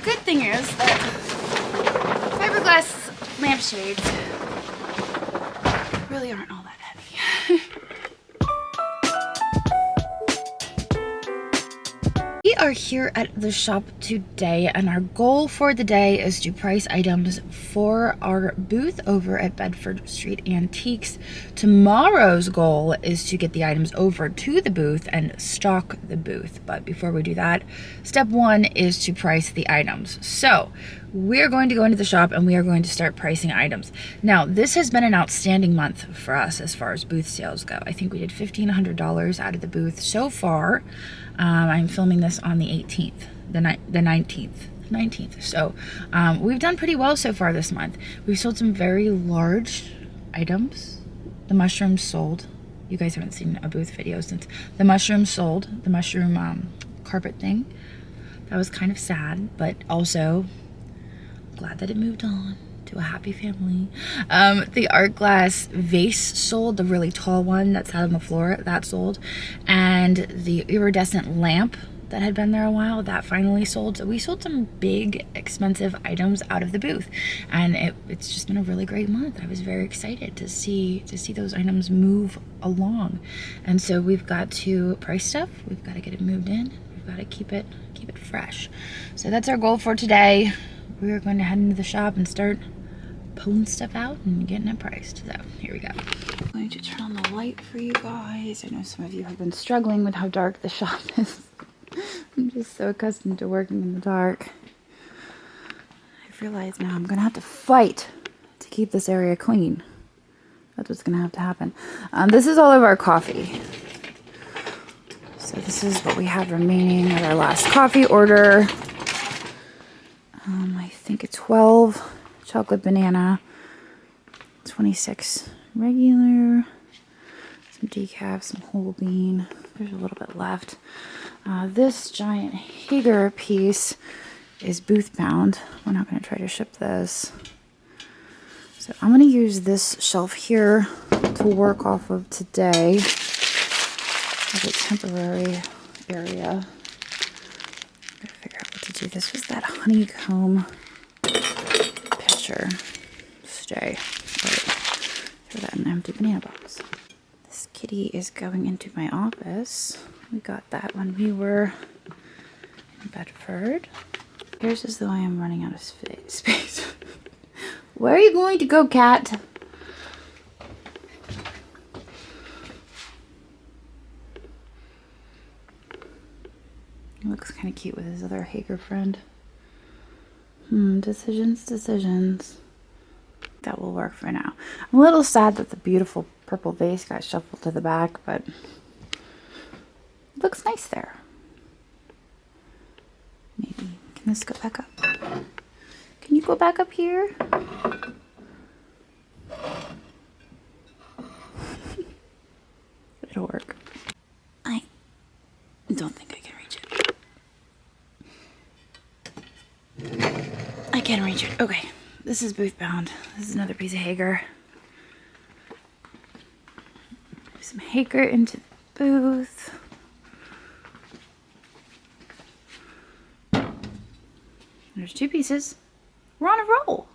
good thing is that fiberglass lampshades really aren't all that heavy. We are here at the shop today, and our goal for the day is to price items for our booth over at Bedford Street Antiques. Tomorrow's goal is to get the items over to the booth and stock the booth. But before we do that, step one is to price the items. So we're going to go into the shop and we are going to start pricing items. Now, this has been an outstanding month for us as far as booth sales go. I think we did $1,500 out of the booth so far. I'm filming this on the 18th, the 19th. So we've done pretty well so far this month. We've sold some very large items. The mushrooms sold. You guys haven't seen a booth video since the mushrooms sold. The mushroom carpet thing. That was kind of sad, but also glad that it moved on to a happy family. The art glass vase sold, the really tall one that's out on the floor, that sold. And the iridescent lamp that had been there a while, that finally sold. So we sold some big, expensive items out of the booth. And it's just been a really great month. I was very excited to see those items move along. And so we've got to price stuff, we've got to get it moved in, we've got to keep it fresh. So that's our goal for today. We're going to head into the shop and start pulling stuff out and getting it priced. So here we go. I'm going to turn on the light for you guys. I know some of you have been struggling with how dark the shop is. I'm just so accustomed to working in the dark. I've realized now I'm going to have to fight to keep this area clean. That's what's going to have to happen. This is all of our coffee. So this is what we have remaining with our last coffee order. I think it's 12 chocolate banana, 26 regular, some decaf, some whole bean. There's a little bit left. This giant Hager piece is booth bound. We're not going to try to ship this. So I'm going to use this shelf here to work off of today as a temporary area. Gotta figure out what to do. This was that honeycomb picture. Stay. Throw that in the empty banana box. This kitty is going into my office. We got that when we were in Bedford. Here's as though I am running out of space. Where are you going to go, cat? He looks kind of cute with his other Hager friend. Decisions. That will work for now. I'm a little sad that the beautiful purple vase got shuffled to the back, but it looks nice there. Maybe. Can this go back up? Can you go back up here? It'll work. I don't think I can reach it. I can reach it. Okay. This is booth bound. This is another piece of Hager. Some Hager into the booth. There's two pieces. We're on a roll.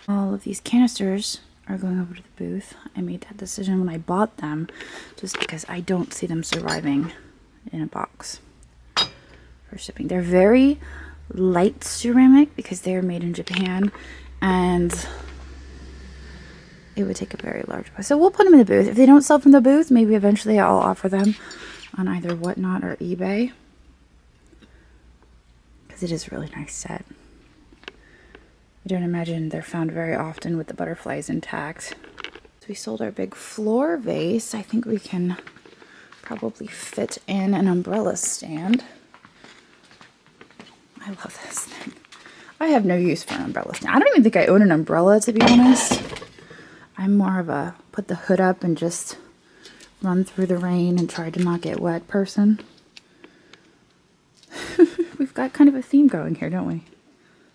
All of these canisters are going over to the booth. I made that decision when I bought them just because I don't see them surviving in a box for shipping. They're very light ceramic because they're made in Japan, and it would take a very large box. So we'll put them in the booth. If they don't sell from the booth, maybe eventually I'll offer them on either Whatnot or eBay, because it is a really nice set. I don't imagine they're found very often with the butterflies intact. So we sold our big floor vase. I think we can probably fit in an umbrella stand. I love this thing. I have no use for an umbrella stand. I don't even think I own an umbrella, to be honest. I'm more of a put the hood up and just run through the rain and try to not get wet person. We've got kind of a theme going here, don't we?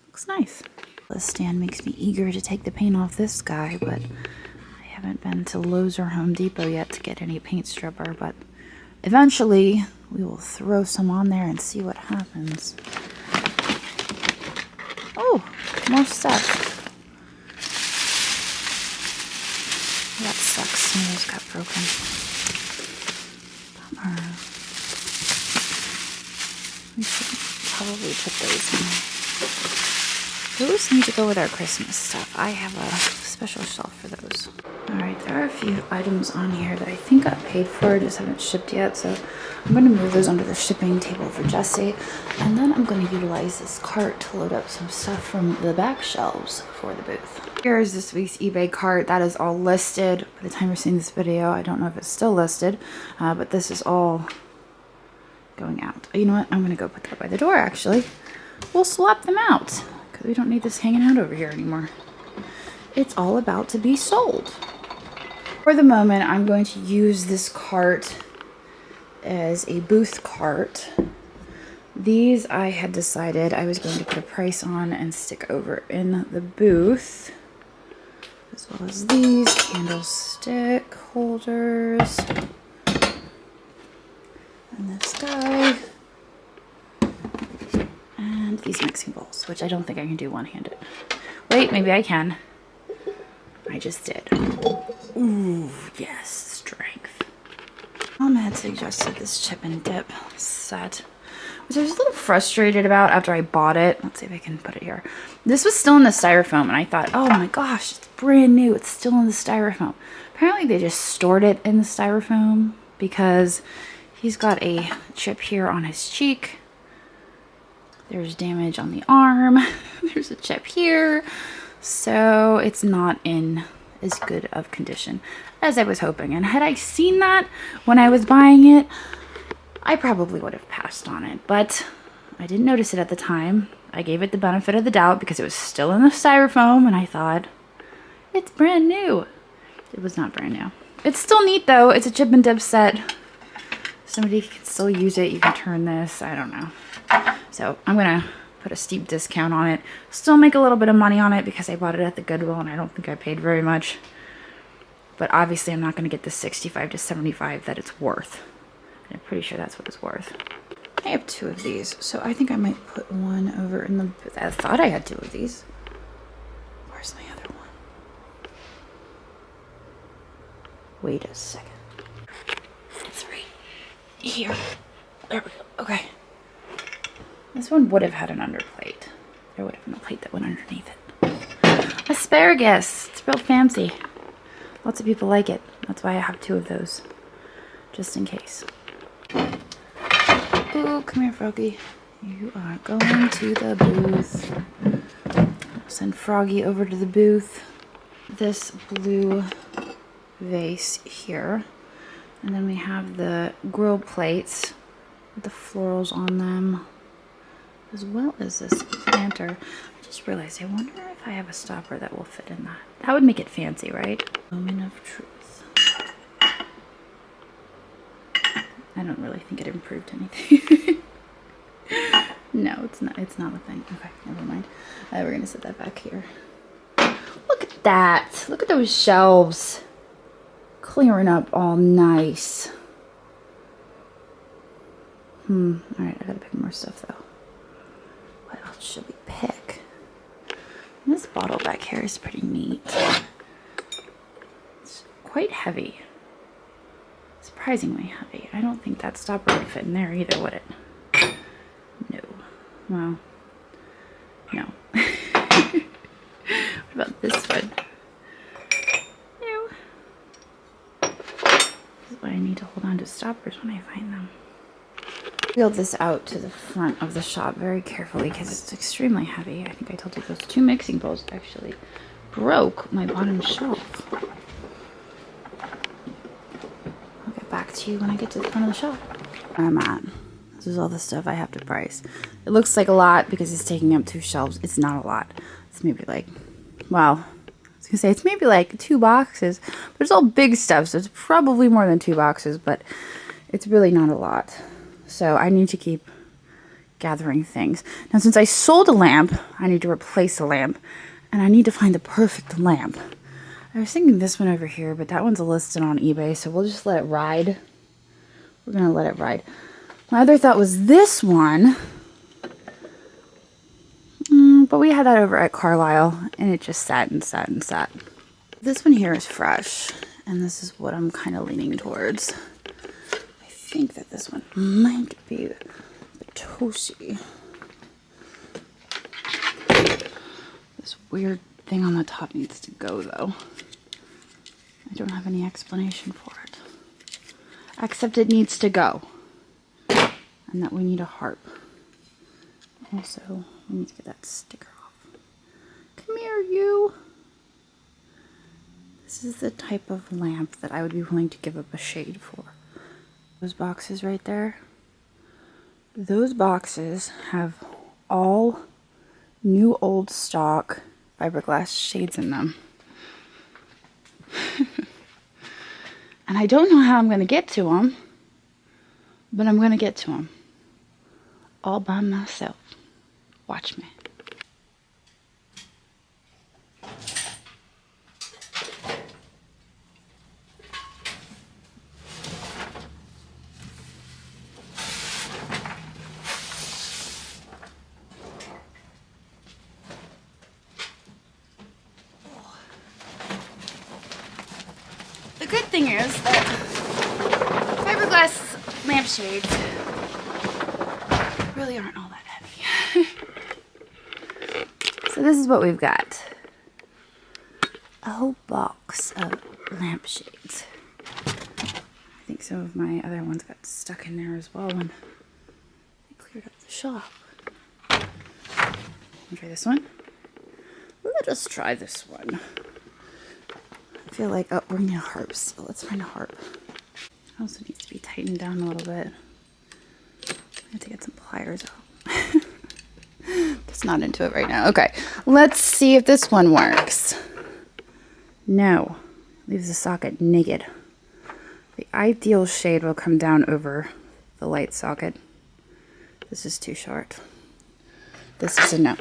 Looks nice. This stand makes me eager to take the paint off this guy, but I haven't been to Lowe's or Home Depot yet to get any paint stripper, but eventually we will throw some on there and see what happens. Oh, more stuff. That sucks. Some of those got broken. Bummer. We should probably put those in. Those need to go with our Christmas stuff. I have a special shelf for those. Alright, there are a few items on here that I think got paid for, just haven't shipped yet, so I'm going to move those onto the shipping table for Jesse, and then I'm going to utilize this cart to load up some stuff from the back shelves for the booth. Here is this week's eBay cart. That is all listed. By the time you're seeing this video, I don't know if it's still listed, but this is all going out. You know what? I'm going to go put that by the door, actually. We'll swap them out, because we don't need this hanging out over here anymore. It's all about to be sold. For the moment, I'm going to use this cart as a booth cart. These I had decided I was going to put a price on and stick over in the booth, as well as these candlestick holders, and this guy, and these mixing bowls, which I don't think I can do one-handed. Wait, maybe I can. I just did. Ooh, yes, strength. Mom had suggested this chip and dip set, which I was a little frustrated about after I bought it. Let's see if I can put it here. This was still in the styrofoam, and I thought, oh my gosh, it's brand new. It's still in the styrofoam. Apparently they just stored it in the styrofoam because he's got a chip here on his cheek. There's damage on the arm. There's a chip here. So it's not in as good of condition as I was hoping. And had I seen that when I was buying it, I probably would have passed on it. But I didn't notice it at the time. I gave it the benefit of the doubt because it was still in the styrofoam, and I thought, it's brand new. It was not brand new. It's still neat though. It's a chip and dip set. Somebody can still use it. You can turn this. I don't know. So I'm gonna put a steep discount on it. Still make a little bit of money on it because I bought it at the Goodwill and I don't think I paid very much. But obviously I'm not going to get the 65 to 75 that it's worth. And I'm pretty sure that's what it's worth. I have 2 of these, so I think I might put one over in the... I thought I had 2 of these. Where's my other one? Wait a second. It's right here. There we go. Okay. This one would have had an underplate. There would have been a plate that went underneath it. Asparagus! It's real fancy. Lots of people like it. That's why I have 2 of those. Just in case. Ooh, come here, Froggy. You are going to the booth. I'll send Froggy over to the booth. This blue vase here. And then we have the grill plates with the florals on them, as well as this planter. I just realized, I wonder if I have a stopper that will fit in that. That would make it fancy, right? Moment of truth. I don't really think it improved anything. No, it's not a thing. Okay, never mind. We're gonna set that back here. Look at that. Look at those shelves. Clearing up all nice. Alright, I gotta pick more stuff though. What else should we pick? This bottle back here is pretty neat. It's quite heavy. Surprisingly heavy. I don't think that stopper would fit in there either, would it? No. Well, no. What about this one? No. This is why I need to hold on to stoppers when I find them. Wheeled this out to the front of the shop very carefully because it's extremely heavy. I think I told you those 2 mixing bowls actually broke my bottom shelf. I'll get back to you when I get to the front of the shop. Where I'm at. This is all the stuff I have to price. It looks like a lot because it's taking up 2 shelves. It's not a lot. It's maybe like, well, I was gonna say it's maybe like 2 boxes, but it's all big stuff, so it's probably more than 2 boxes, but it's really not a lot. So I need to keep gathering things. Now, since I sold a lamp, I need to replace a lamp, and I need to find the perfect lamp. I was thinking this one over here, but that one's listed on eBay, so we'll just let it ride. We're gonna let it ride. My other thought was this one, but we had that over at Carlisle, and it just sat and sat and sat. This one here is fresh, and this is what I'm kind of leaning towards. I think that this one might be the Toshi. This weird thing on the top needs to go, though. I don't have any explanation for it. Except it needs to go. And that we need a harp. Also, we need to get that sticker off. Come here, you! This is the type of lamp that I would be willing to give up a shade for. Those boxes right there. Those boxes have all new old stock fiberglass shades in them. And I don't know how I'm going to get to them, but I'm going to get to them all by myself. Watch me. The good thing is that fiberglass lampshades really aren't all that heavy. So this is what we've got. A whole box of lampshades. I think some of my other ones got stuck in there as well when they cleared up the shop. Wanna try this one? Let us try this one. I feel like, oh, we're gonna need a harp still. Let's find a harp. It also needs to be tightened down a little bit. I have to get some pliers out. Just not into it right now. Okay, let's see if this one works. No, leaves the socket naked. The ideal shade will come down over the light socket. This is too short. This is a no.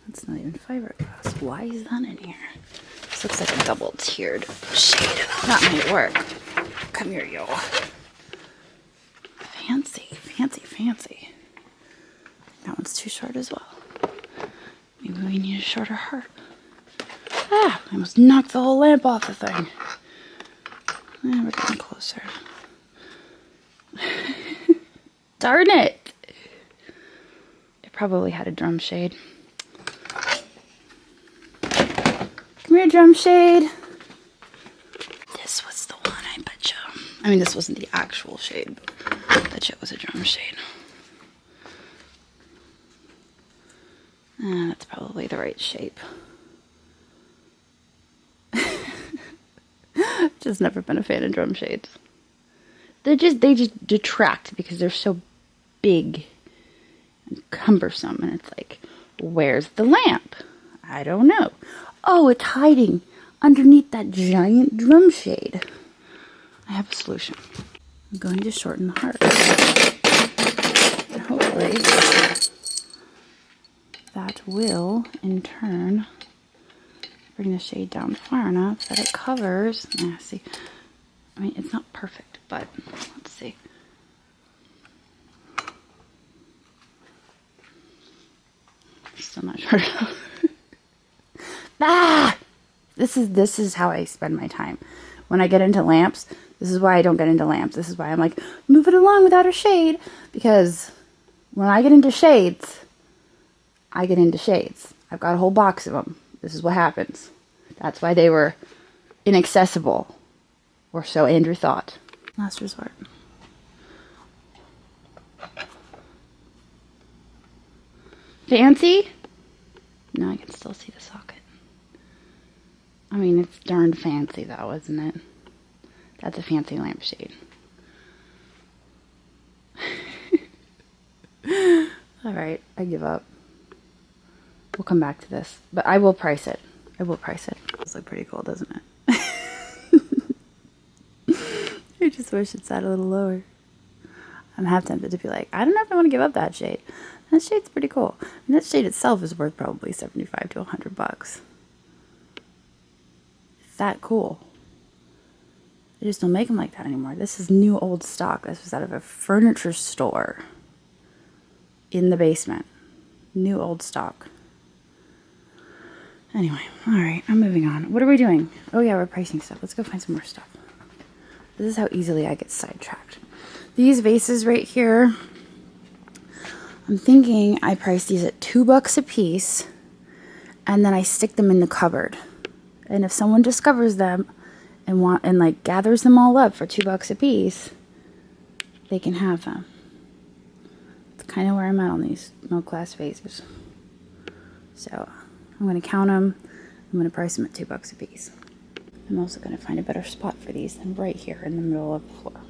It's not even fiberglass. Why is that in here? This looks like a double tiered shade. That might work. Come here, yo. Fancy, fancy, fancy. That one's too short as well. Maybe we need a shorter heart. Ah, I almost knocked the whole lamp off the thing. And we're getting closer. Darn it! It probably had a drum shade. Come here, drum shade. This was the one, I bet you. I mean, this wasn't the actual shade, but I bet you it was a drum shade. That's probably the right shape. Just never been a fan of drum shades. They just detract because they're so big and cumbersome, and it's like, where's the lamp? I don't know. Oh, it's hiding underneath that giant drum shade. I have a solution. I'm going to shorten the heart. And hopefully that will, in turn, bring the shade down far enough that it covers. See, I mean, it's not perfect, but let's see. Still not short enough. Ah! This is how I spend my time. When I get into lamps, this is why I don't get into lamps. This is why I'm like, move it along without a shade. Because when I get into shades, I get into shades. I've got a whole box of them. This is what happens. That's why they were inaccessible. Or so Andrew thought. Last resort. Fancy? No, I can still see the socket. I mean, it's darn fancy though, isn't it? That's a fancy lampshade. Alright, I give up. We'll come back to this. But I will price it. I will price it. This looks pretty cool, doesn't it? I just wish it sat a little lower. I'm half tempted to be like, I don't know if I want to give up that shade. That shade's pretty cool. And that shade itself is worth probably $75 to $100. That cool. They just don't make them like that anymore. This is new old stock. This was out of a furniture store. in the basement. New old stock. Anyway, all right, I'm moving on. What are we doing? Oh yeah, we're pricing stuff. Let's go find some more stuff. This is how easily I get sidetracked. These vases right here, I'm thinking I priced these at $2 a piece, and then I stick them in the cupboard. And if someone discovers them and like gathers them all up for $2 a piece, they can have them. It's kind of where I'm at on these milk glass vases. So I'm going to count them. I'm going to price them at $2 a piece. I'm also going to find a better spot for these than right here in the middle of the floor.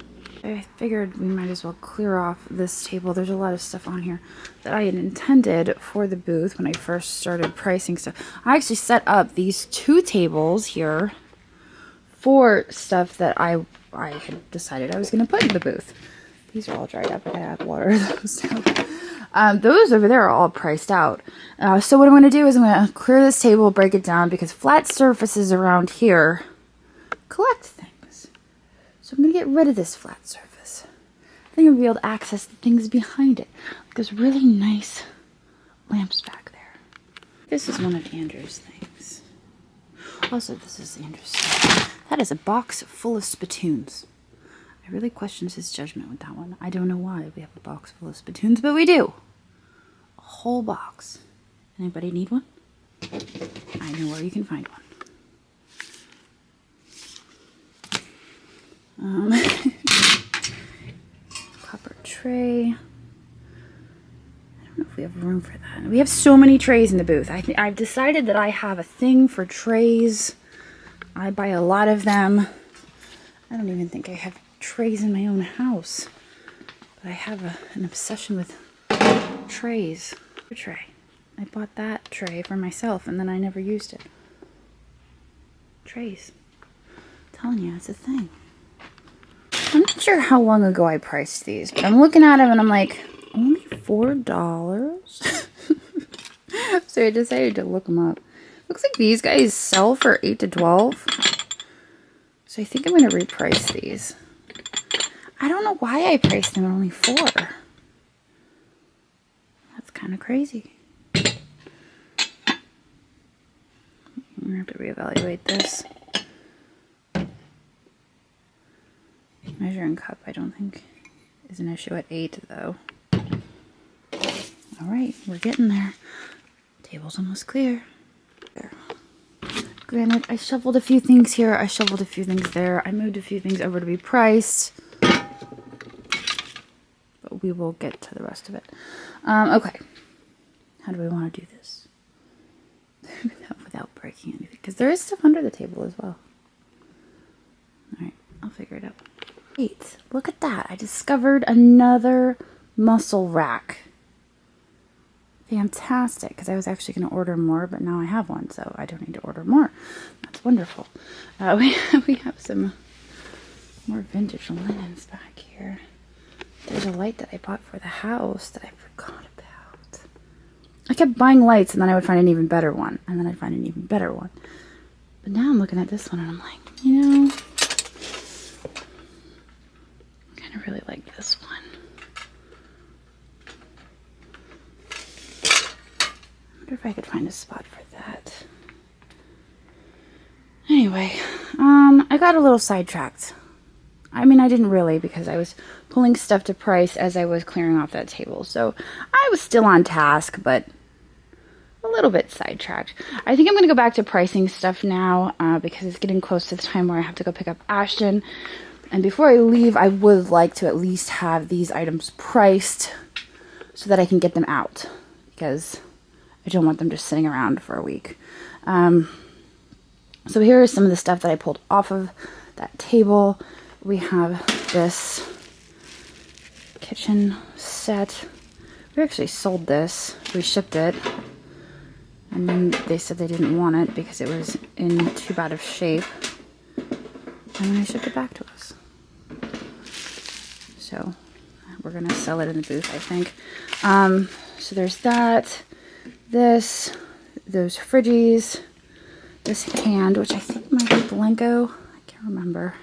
I figured we might as well clear off this table. There's a lot of stuff on here that I had intended for the booth when I first started pricing stuff. I actually set up these 2 tables here for stuff that I had decided I was going to put in the booth. These are all dried up. I gotta add water to those down. Those over there are all priced out. So what I'm going to do is I'm going to clear this table, break it down, because flat surfaces around here collect things. So I'm going to get rid of this flat surface. I think I'll be able to access the things behind it. Like those really nice lamps back there. This is one of Andrew's things. Also, this is Andrew's stuff. That is a box full of spittoons. I really questioned his judgment with that one. I don't know why we have a box full of spittoons, but we do. A whole box. Anybody need one? I know where you can find one. Copper tray. I don't know if we have room for that. We have so many trays in the booth. I've decided that I have a thing for trays. I buy a lot of them. I don't even think I have trays in my own house. But I have an obsession with trays. A tray. I bought that tray for myself and then I never used it. Trays. I'm telling you, it's a thing. I'm not sure how long ago I priced these, but I'm looking at them and I'm like, only $4? So I decided to look them up. Looks like these guys sell for $8 to $12. So I think I'm going to reprice these. I don't know why I priced them at only $4. That's kind of crazy. I'm going to have to reevaluate this. Measuring cup, I don't think is an issue at 8 though. Alright, we're getting there. Table's almost clear. There. Granted, I shuffled a few things here, I shuffled a few things there, I moved a few things over to be priced. But we will get to the rest of it. Okay. How do we want to do this? Without breaking anything. Because there is stuff under the table as well. Alright, I'll figure it out. Wait, look at that. I discovered another muscle rack. Fantastic, because I was actually going to order more, but now I have one, so I don't need to order more. That's wonderful. We have some more vintage linens back here. There's a light that I bought for the house that I forgot about. I kept buying lights, and then I would find an even better one, and then I'd find an even better one. But now I'm looking at this one, and I'm like, you know, I really like this one. I wonder if I could find a spot for that. Anyway, I got a little sidetracked. I mean, I didn't really, because I was pulling stuff to price as I was clearing off that table. So I was still on task, but a little bit sidetracked. I think I'm going to go back to pricing stuff now because it's getting close to the time where I have to go pick up Ashton. And before I leave, I would like to at least have these items priced so that I can get them out, because I don't want them just sitting around for a week. So here is some of the stuff that I pulled off of that table. We have this kitchen set. We actually sold this. We shipped it. And then they said they didn't want it because it was in too bad of shape. And then they shipped it back to us. So we're going to sell it in the booth, I think. So there's that. This. Those Friggies. This hand, which I think might be Blanco. I can't remember.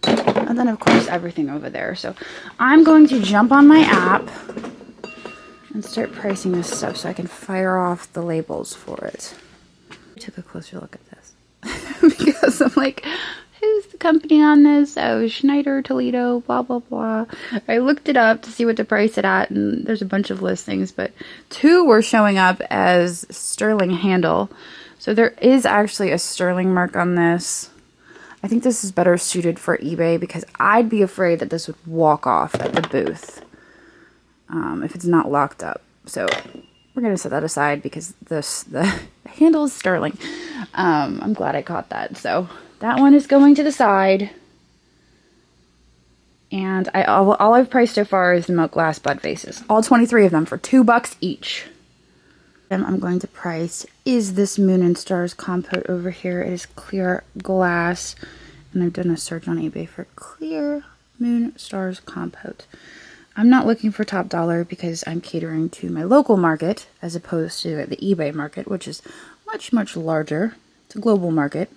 And then, of course, everything over there. So I'm going to jump on my app and start pricing this stuff so I can fire off the labels for it. I took a closer look at this because I'm like, who's the company on this? Oh, Schneider, Toledo, blah, blah, blah. I looked it up to see what to price it at, and there's a bunch of listings, but 2 were showing up as sterling handle. So there is actually a sterling mark on this. I think this is better suited for eBay because I'd be afraid that this would walk off at the booth if it's not locked up. So we're going to set that aside because the handle is sterling. I'm glad I caught that. So that one is going to the side. And all I've priced so far is the milk glass bud vases. All 23 of them for $2 each. And I'm going to price is this Moon and Stars compote over here. It is clear glass. And I've done a search on eBay for clear Moon Stars compote. I'm not looking for top dollar because I'm catering to my local market as opposed to the eBay market, which is much, much larger. It's a global market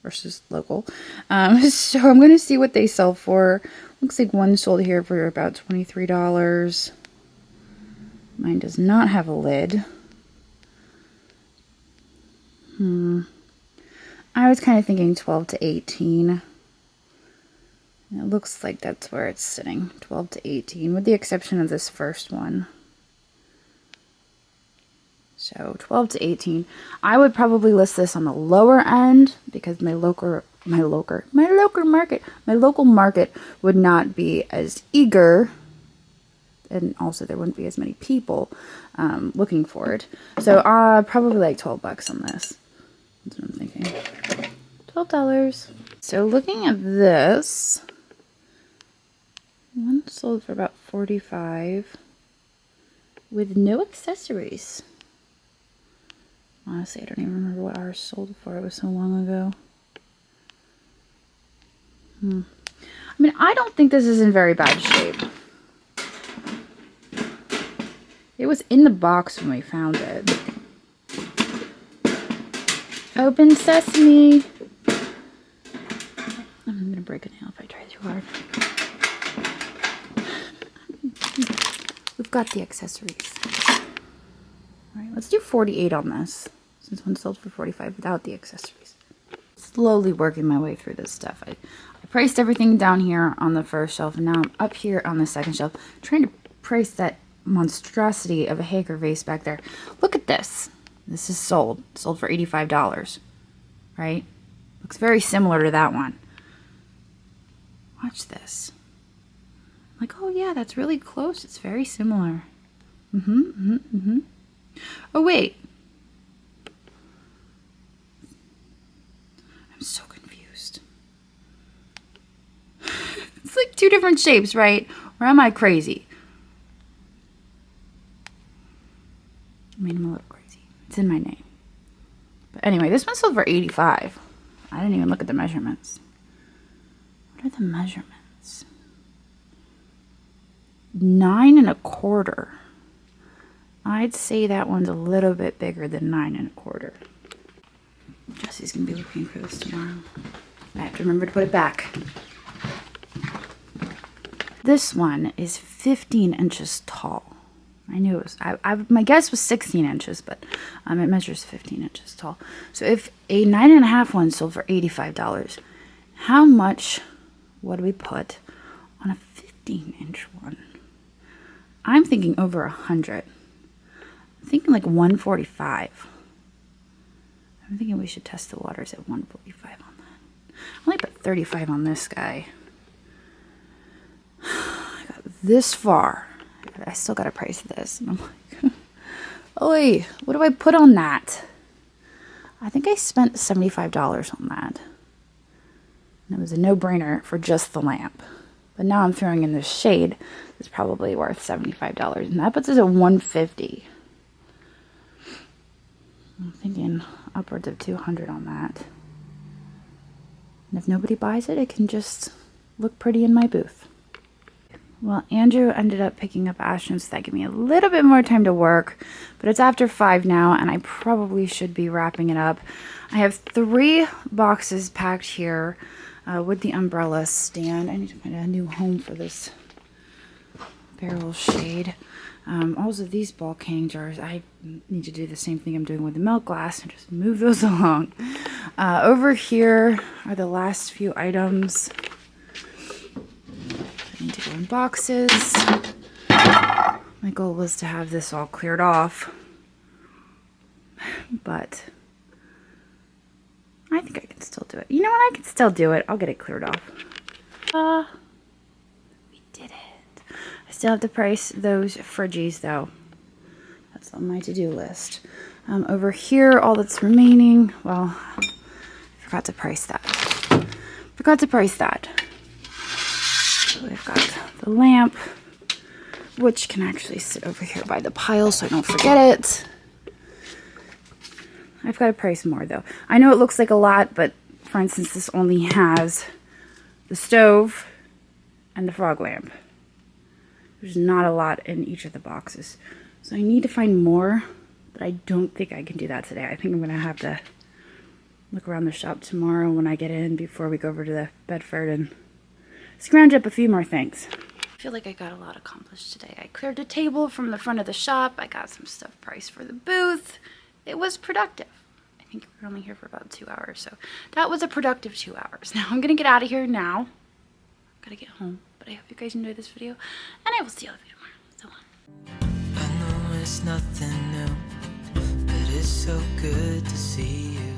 versus local. So I'm going to see what they sell for. Looks like one sold here for about $23. Mine does not have a lid. I was kind of thinking 12 to 18. It looks like that's where it's sitting, 12 to 18, with the exception of this first one. So 12 to 18. I would probably list this on the lower end because my local market would not be as eager, and also there wouldn't be as many people looking for it. So probably like $12 on this. That's what I'm thinking. $12. So looking at this, one sold for about $45 with no accessories. Honestly, I don't even remember what ours sold for. It was so long ago. I mean, I don't think this is in very bad shape. It was in the box when we found it. Open sesame. I'm gonna break a nail if I try too hard. We've got the accessories. Alright, let's do 48 on this, since one sold for 45 without the accessories. Slowly working my way through this stuff. I priced everything down here on the first shelf, and now I'm up here on the second shelf, trying to price that monstrosity of a Hager vase back there. Look at this. This is sold for $85, right? Looks very similar to that one. Watch this. Like, oh yeah, that's really close. It's very similar. Oh wait. I'm so confused. It's like 2 different shapes, right? Or am I crazy? I made him a little crazy. It's in my name. But anyway, this one sold for $85. I didn't even look at the measurements. What are the measurements? 9 1/4. I'd say that one's a little bit bigger than 9 1/4. Jesse's gonna be looking for this tomorrow. I have to remember to put it back. This one is 15 inches tall. I knew it was, my guess was 16 inches, but it measures 15 inches tall. So if a 9 1/2 one sold for $85, how much would we put on a 15-inch one? I'm thinking over 100. I'm thinking like 145. I'm thinking we should test the waters at 145 on that. I only put 35 on this guy. I got this far. I still gotta price this. And I'm like, oi, what do I put on that? I think I spent $75 on that. And it was a no-brainer for just the lamp. But now I'm throwing in this shade that's probably worth $75. And that puts us at $150. I'm thinking upwards of $200 on that. And if nobody buys it, it can just look pretty in my booth. Well, Andrew ended up picking up Ashton, so that gave me a little bit more time to work. But it's after 5 now, and I probably should be wrapping it up. I have 3 boxes packed here with the umbrella stand. I need to find a new home for this barrel shade. Also, these bulk hanging jars, I need to do the same thing I'm doing with the milk glass and just move those along. Over here are the last few items. I need to go in boxes. My goal was to have this all cleared off, but I think I can still do it. You know what? I can still do it. I'll get it cleared off. We did it. I still have to price those fridgies though. That's on my to-do list. Over here, all that's remaining, well, I forgot to price that. So we've got the lamp, which can actually sit over here by the pile so I don't forget it. I've got to price more though. I know it looks like a lot, but for instance, this only has the stove and the frog lamp. There's not a lot in each of the boxes. So I need to find more, but I don't think I can do that today. I think I'm going to have to look around the shop tomorrow when I get in before we go over to the Bedford and scrounge up a few more things. I feel like I got a lot accomplished today. I cleared a table from the front of the shop. I got some stuff priced for the booth. It was productive. I think we were only here for about 2 hours, so that was a productive 2 hours. Now I'm going to get out of here now. I've got to get home, but I hope you guys enjoyed this video, and I will see you all tomorrow. So long. I know it's nothing new, but it's so good to see you.